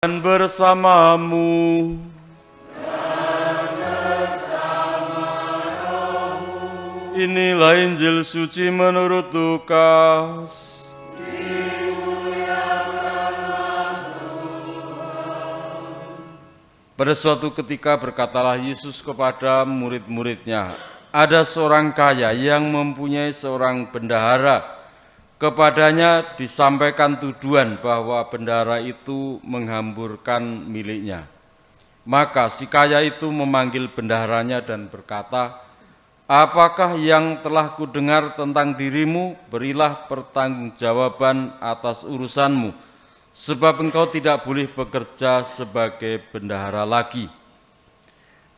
dan bersamamu. Inilah Injil suci menurut Lukas. Pada suatu ketika berkatalah Yesus kepada murid-muridnya, ada seorang kaya yang mempunyai seorang bendahara. Kepadanya disampaikan tuduhan bahwa bendahara itu menghamburkan miliknya. Maka si kaya itu memanggil bendaharanya dan berkata, "Apakah yang telah kudengar tentang dirimu? Berilah pertanggungjawaban atas urusanmu, sebab engkau tidak boleh bekerja sebagai bendahara lagi."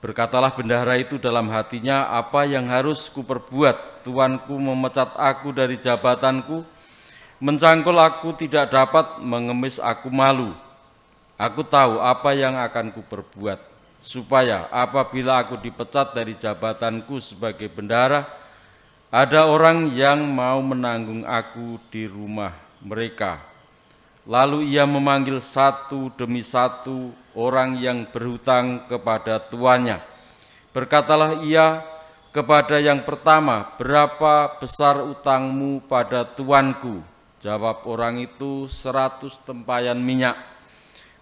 Berkatalah bendahara itu dalam hatinya, "Apa yang harus kuperbuat? Tuanku memecat aku dari jabatanku, mencangkul aku tidak dapat, mengemis aku malu. Aku tahu apa yang akan kuperbuat, supaya apabila aku dipecat dari jabatanku sebagai bendahara, ada orang yang mau menanggung aku di rumah mereka." Lalu ia memanggil satu demi satu orang yang berhutang kepada tuannya. Berkatalah ia kepada yang pertama, "Berapa besar utangmu pada tuanku?" Jawab orang itu, 100 tempayan minyak.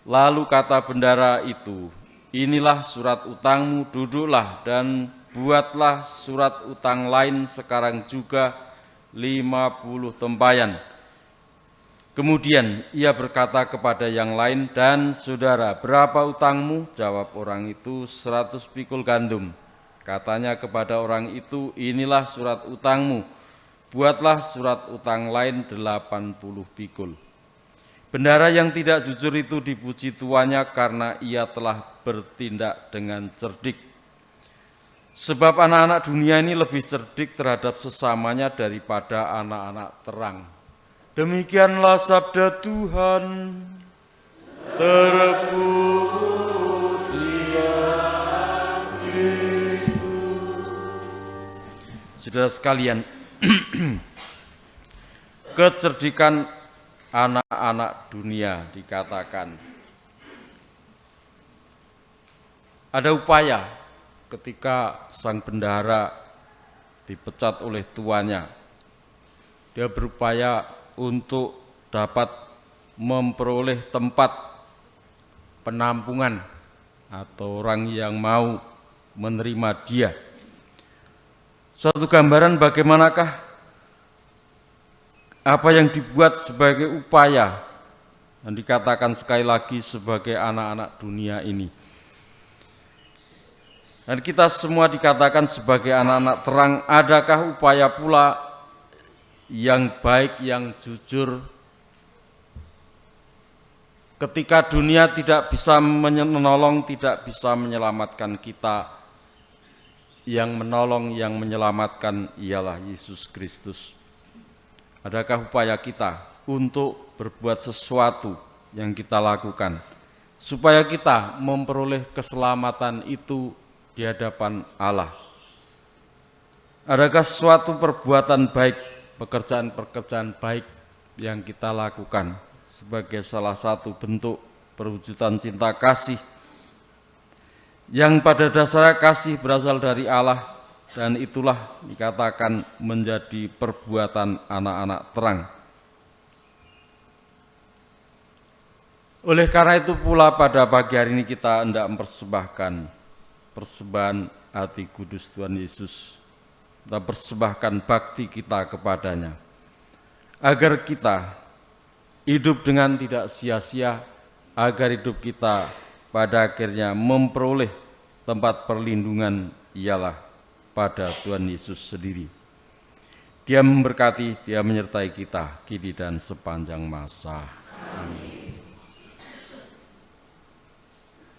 Lalu kata bendahara itu, "Inilah surat utangmu, duduklah dan buatlah surat utang lain sekarang juga 50 tempayan. Kemudian ia berkata kepada yang lain, "Dan saudara, berapa utangmu?" Jawab orang itu, 100 pikul gandum. Katanya kepada orang itu, "Inilah surat utangmu, buatlah surat utang lain 80 pikul. Bendahara yang tidak jujur itu dipuji tuannya karena ia telah bertindak dengan cerdik. Sebab anak-anak dunia ini lebih cerdik terhadap sesamanya daripada anak-anak terang." Demikianlah sabda Tuhan. Terpujilah Kristus. Saudara sekalian, kecerdikan anak-anak dunia dikatakan ada upaya ketika sang bendahara dipecat oleh tuannya. Dia berupaya untuk dapat memperoleh tempat penampungan atau orang yang mau menerima dia. Suatu gambaran bagaimanakah apa yang dibuat sebagai upaya dan dikatakan sekali lagi sebagai anak-anak dunia ini. Dan kita semua dikatakan sebagai anak-anak terang. Adakah upaya pula yang baik, yang jujur, ketika dunia tidak bisa menolong, tidak bisa menyelamatkan kita? Yang menolong, yang menyelamatkan ialah Yesus Kristus. Adakah upaya kita untuk berbuat sesuatu yang kita lakukan supaya kita memperoleh keselamatan itu di hadapan Allah? Adakah suatu perbuatan baik, pekerjaan-pekerjaan baik yang kita lakukan sebagai salah satu bentuk perwujudan cinta kasih yang pada dasarnya kasih berasal dari Allah, dan itulah dikatakan menjadi perbuatan anak-anak terang. Oleh karena itu pula pada pagi hari ini kita hendak mempersembahkan persembahan hati kudus Tuhan Yesus. Kita persembahkan bakti kita kepadanya, agar kita hidup dengan tidak sia-sia, agar hidup kita pada akhirnya memperoleh tempat perlindungan ialah pada Tuhan Yesus sendiri. Dia memberkati, Dia menyertai kita kini dan sepanjang masa. Amin.